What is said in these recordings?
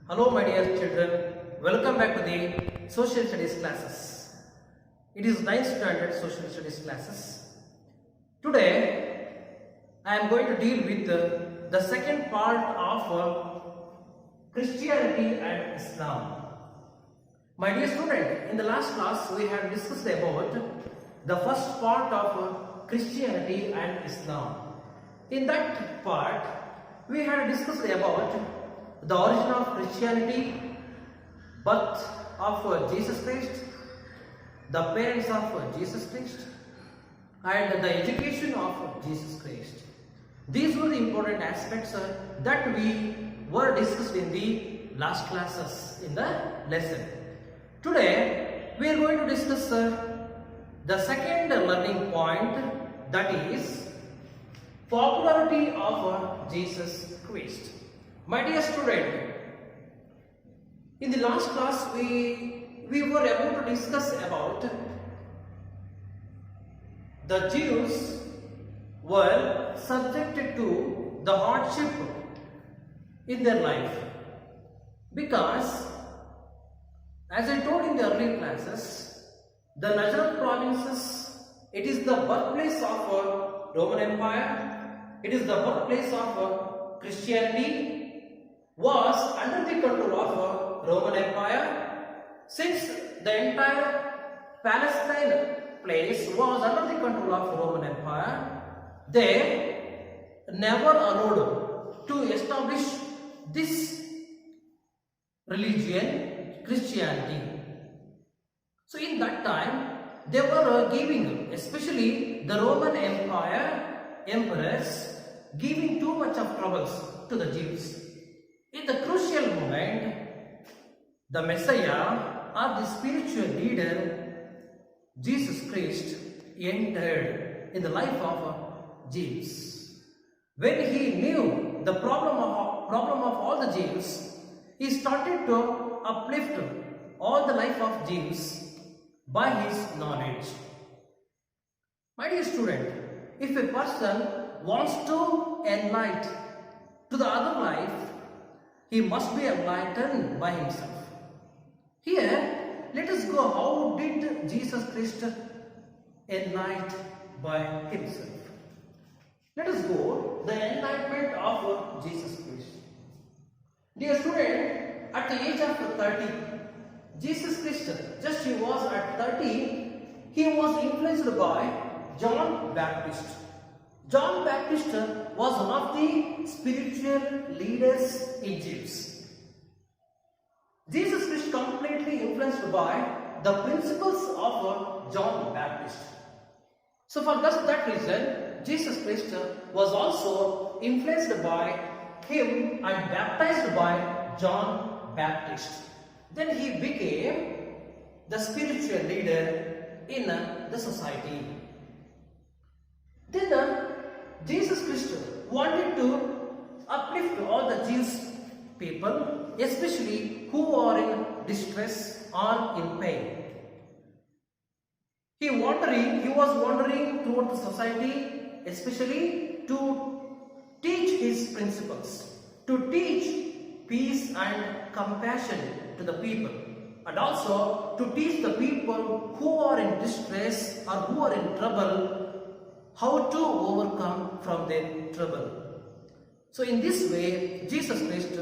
Hello my dear children, welcome back to the social studies classes. It is 9th standard social studies classes. Today I am going to deal with the second part of Christianity and Islam. My dear student, in the last class we have discussed about the first part of Christianity and Islam. In that part we had discussed about the origin of Christianity, birth of Jesus Christ, the parents of Jesus Christ, and the education of Jesus Christ. These were the important aspects that we were discussed in the last classes in the lesson. Today we are going to discuss the second learning point, that is popularity of Jesus Christ. My dear student, in the last class we were able to discuss about the Jews were subjected to the hardship in their life because, as I told in the earlier classes, the Najran provinces, it is the birthplace of Roman Empire, it is the birthplace of Christianity, was under the control of Roman Empire. Since the entire Palestine place was under the control of Roman Empire, they never allowed to establish this religion, Christianity. So in that time they were giving, especially the Roman Empire emperors, giving too much of troubles to the Jews. In the crucial moment, the Messiah or the spiritual leader, Jesus Christ, entered in the life of Jews. When he knew the problem of all the Jews, he started to uplift all the life of Jews by his knowledge. My dear student, if a person wants to enlighten to the other life, he must be enlightened by himself. Here, let us go, how did Jesus Christ enlighten by himself? Let us go, the enlightenment of Jesus Christ. Dear student, at the age of 30, Jesus Christ, just he was at 30, he was influenced by John Baptist. John Baptist was one of the spiritual leaders in Jews. Jesus Christ completely influenced by the principles of John Baptist. So for that reason, Jesus Christ was also influenced by him and baptized by John Baptist. Then he became the spiritual leader in the society. Then Jesus Christ wanted to uplift all the Jewish people, especially who are in distress or in pain. He was wandering throughout the society, especially to teach his principles, to teach peace and compassion to the people, and also to teach the people who are in distress or who are in trouble how to overcome from their trouble. So in this way, Jesus Christ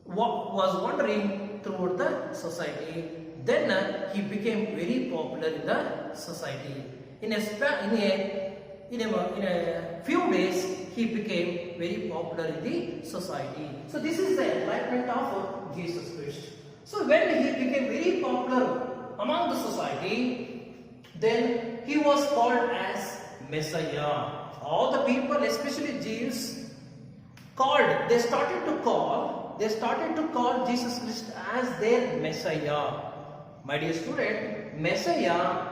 was wandering throughout the society. Then he became very popular in the society. In a few days, he became very popular in the society. So this is the enlightenment of Jesus Christ. So when he became very popular among the society, then he was called as Messiah. All the people, especially Jews, they started to call Jesus Christ as their Messiah. My dear student, Messiah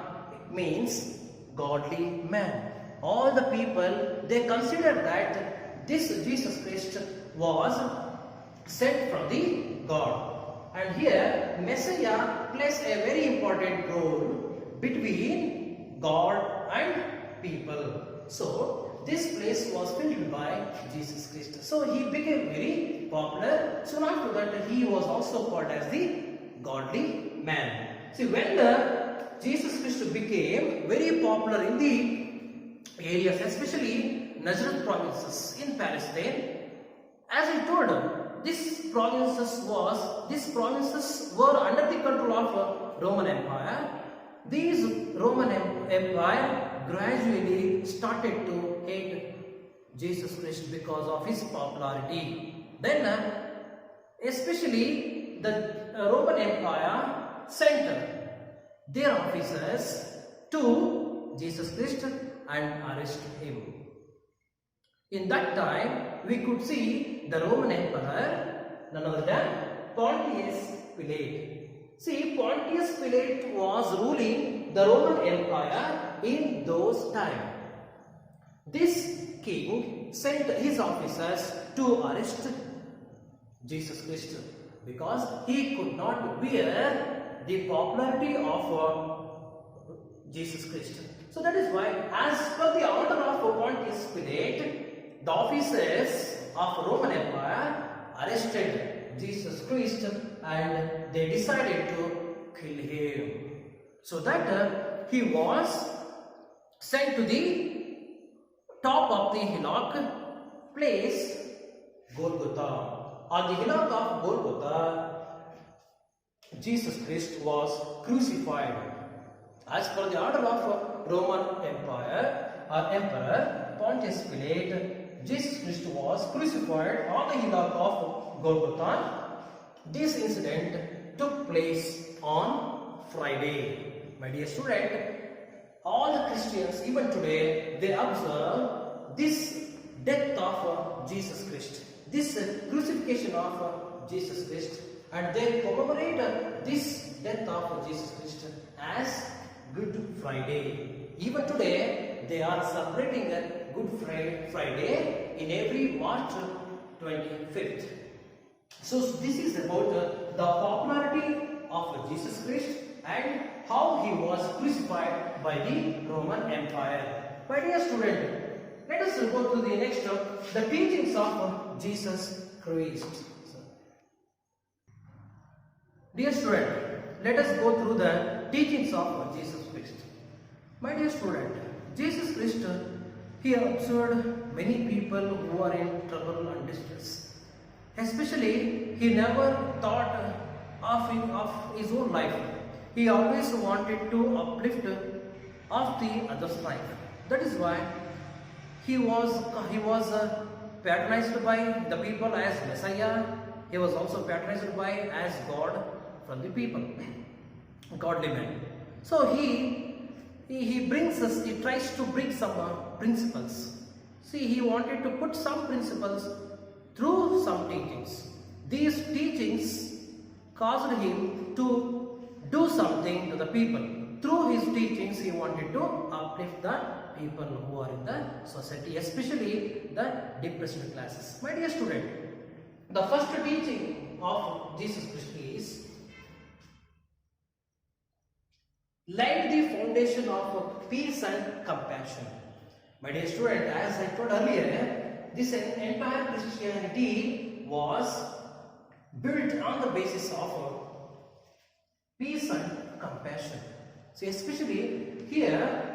means godly man. All the people, they considered that this Jesus Christ was sent from the God. And here, Messiah plays a very important role between God and people. So this place was filled by Jesus Christ. So he became very popular. Soon after that, he was also called as the godly man. See, when Jesus Christ became very popular in the areas, especially Nazareth provinces in Palestine, as I told you, these provinces were under the control of Roman Empire. These Roman Empire gradually started to hate Jesus Christ because of his popularity. Then, especially the Roman Empire sent their officers to Jesus Christ and arrested him. In that time, we could see the Roman Emperor, none other than Pontius Pilate. See, Pontius Pilate was ruling the Roman Empire in those times. This king sent his officers to arrest Jesus Christ because he could not bear the popularity of Jesus Christ. So that is why, as per the order of Pontius Pilate, the officers of Roman Empire arrested Jesus Christ and they decided to kill him. So that he was sent to the top of the hillock place Golgotha. On the hillock of Golgotha, Jesus Christ was crucified. As per the order of Roman Empire or Emperor Pontius Pilate, Jesus Christ was crucified on the hillock of Golgotha. This incident took place on Friday. My dear student, all the Christians even today, they observe this death of Jesus Christ, this crucifixion of Jesus Christ, and they commemorate this death of Jesus Christ as Good Friday. Even today, they are celebrating Good Friday in every March 25th. So this is about the popularity of Jesus Christ and how he was crucified by the Roman Empire. My dear student, let us go to the next the teachings of Jesus Christ. Dear student, let us go through the teachings of Jesus Christ. My dear student, Jesus Christ, he observed many people who are in trouble and distress. Especially, he never thought of his own life. He always wanted to uplift of the other's life. That is why he was patronized by the people as Messiah. He was also patronized by as God from the people, godly man. So he tries to bring some principles. See, he wanted to put some principles through some teachings. These teachings caused him to do something to the people. Through his teachings, he wanted to uplift the people who are in the society, especially the depressed classes. My dear student, the first teaching of Jesus Christ is laid the foundation of peace and compassion. My dear student, as I told earlier, this entire Christianity was built on the basis of peace and compassion. So especially here,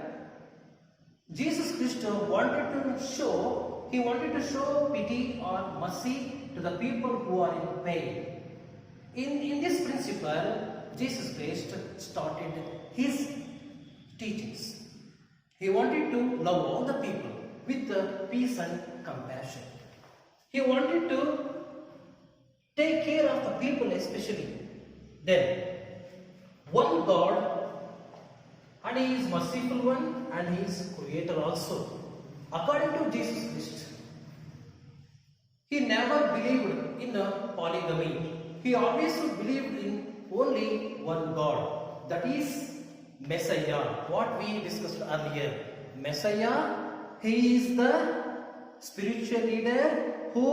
Jesus Christ wanted to show pity or mercy to the people who are in pain. In this principle, Jesus Christ started his teachings. He wanted to love all the people with peace and compassion. He wanted to take care of the people especially. Then, one God, and he is merciful one, and he is creator also. According to Jesus Christ, he never believed in polygamy. He always believed in only one God, that is Messiah. What we discussed earlier, Messiah, he is the spiritual leader who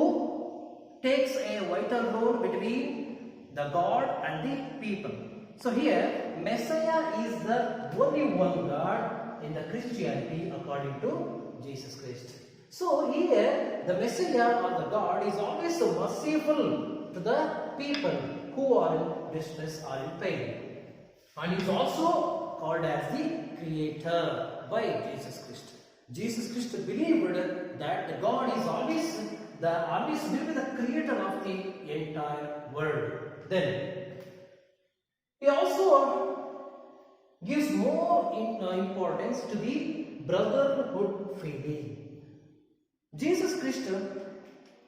takes a vital role between the God and the people. So here, Messiah is the only one God in the Christianity according to Jesus Christ. So here the Messiah or the God is always merciful to the people who are in distress or in pain. And is also called as the Creator by Jesus Christ. Jesus Christ believed that God is always will be the creator of the entire world. Then he also gives more importance to the brotherhood feeling. Jesus Christ,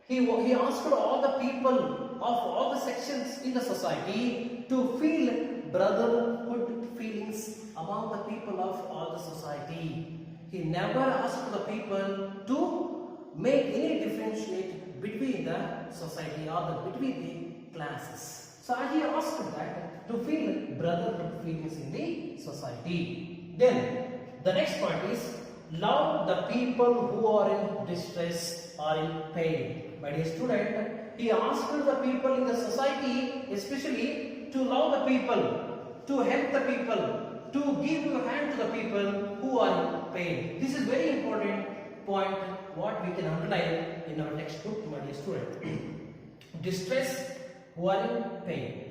he asked all the people of all the sections in the society to feel brotherhood feelings among the people of all the society. He never asked the people to make any differentiate between the society or between the classes. So he asked that to feel brotherhood feelings in the society. Then the next point is love the people who are in distress or in pain. My dear student, he asked the people in the society especially to love the people, to help the people, to give your hand to the people who are in pain. This is very important point what we can underline in our textbook, my dear student. Distress who are in pain.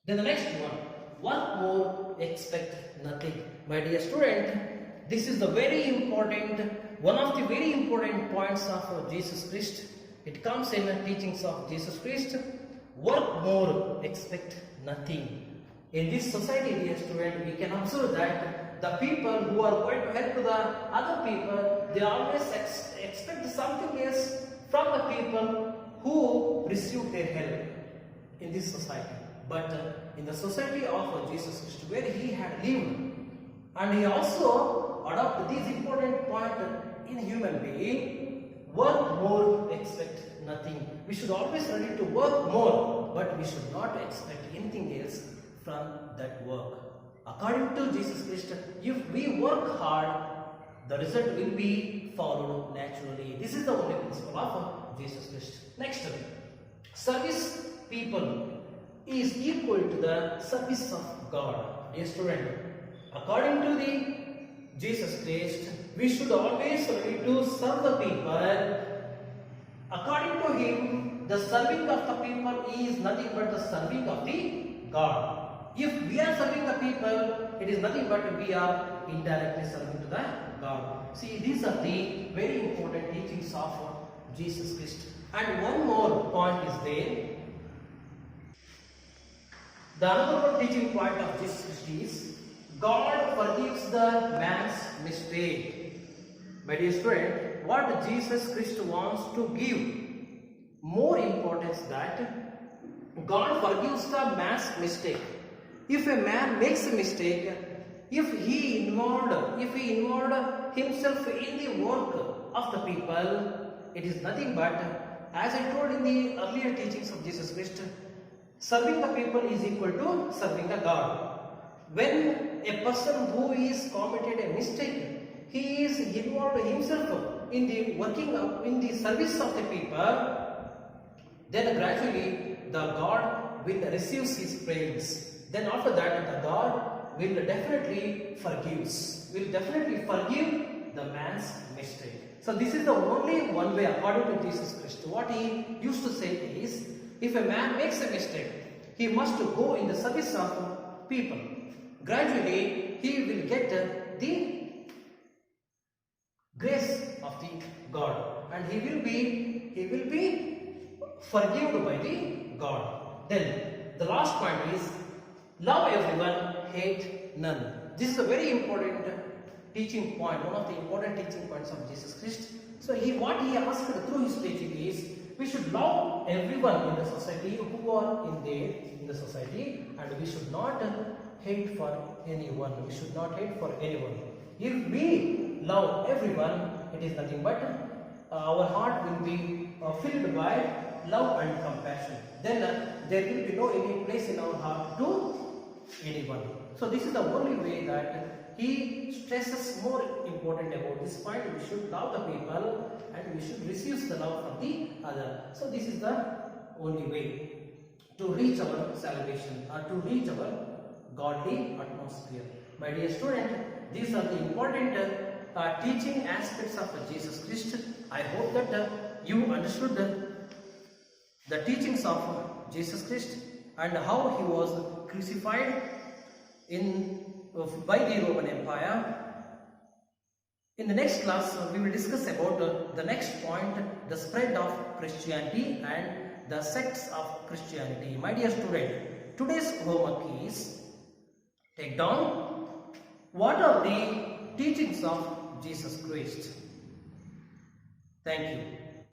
Then the next one, work more, expect nothing. My dear student, this is the very important, one of the very important points of Jesus Christ. It comes in the teachings of Jesus Christ. Work more, expect nothing. In this society, dear student, we can observe that the people who are going to help the other people, they always expect something else from the people who receive their help in this society. But in the society of Jesus Christ, where he had lived, and he also adopted this important point in human being, work more, expect nothing. We should always ready to work more, but we should not expect anything else from that work. According to Jesus Christ, if we work hard, the result will be followed naturally. This is the only principle of Jesus Christ. Next, service people is equal to the service of God. Dear student, according to the Jesus Christ, we should always ready to serve the people. According to him, the serving of the people is nothing but the serving of the God. If we are serving the people, it is nothing but we are indirectly serving to the God. See, these are the very important teachings of Jesus Christ. And one more point is there. The another teaching point of Jesus Christ is God forgives the man's mistake. My dear student, what Jesus Christ wants to give more importance that God forgives the man's mistake. If a man makes a mistake, if he involved himself in the work of the people, it is nothing but, as I told in the earlier teachings of Jesus Christ, serving the people is equal to serving the God. When a person who is committed a mistake, he is involved himself in the working in the service of the people, then gradually the God will receive his praise. Then after that, the God will definitely forgive the man's mistake. So this is the only one way according to Jesus Christ. What he used to say is, if a man makes a mistake, he must go in the service of people. Gradually, he will get the grace of the God, and he will be forgiven by the God. Then the last point is, love everyone, hate none. This is a very important teaching point, one of the important teaching points of Jesus Christ. So what he asked through his teaching is, we should love everyone in the society who are in the society, and we should not hate for anyone. We should not hate for anyone. If we love everyone, it is nothing but our heart will be filled by love and compassion. Then there will be no any place in our heart to anyone. So this is the only way that he stresses more important about this point. We should love the people and we should receive the love from the other. So this is the only way to reach our salvation or to reach our godly atmosphere. My dear student, these are the important teaching aspects of Jesus Christ. I hope that you understood the teachings of Jesus Christ and how he was crucified by the Roman Empire. In the next class, we will discuss about the next point, the spread of Christianity and the sects of Christianity. My dear student, today's homework is take down what are the teachings of Jesus Christ. Thank you.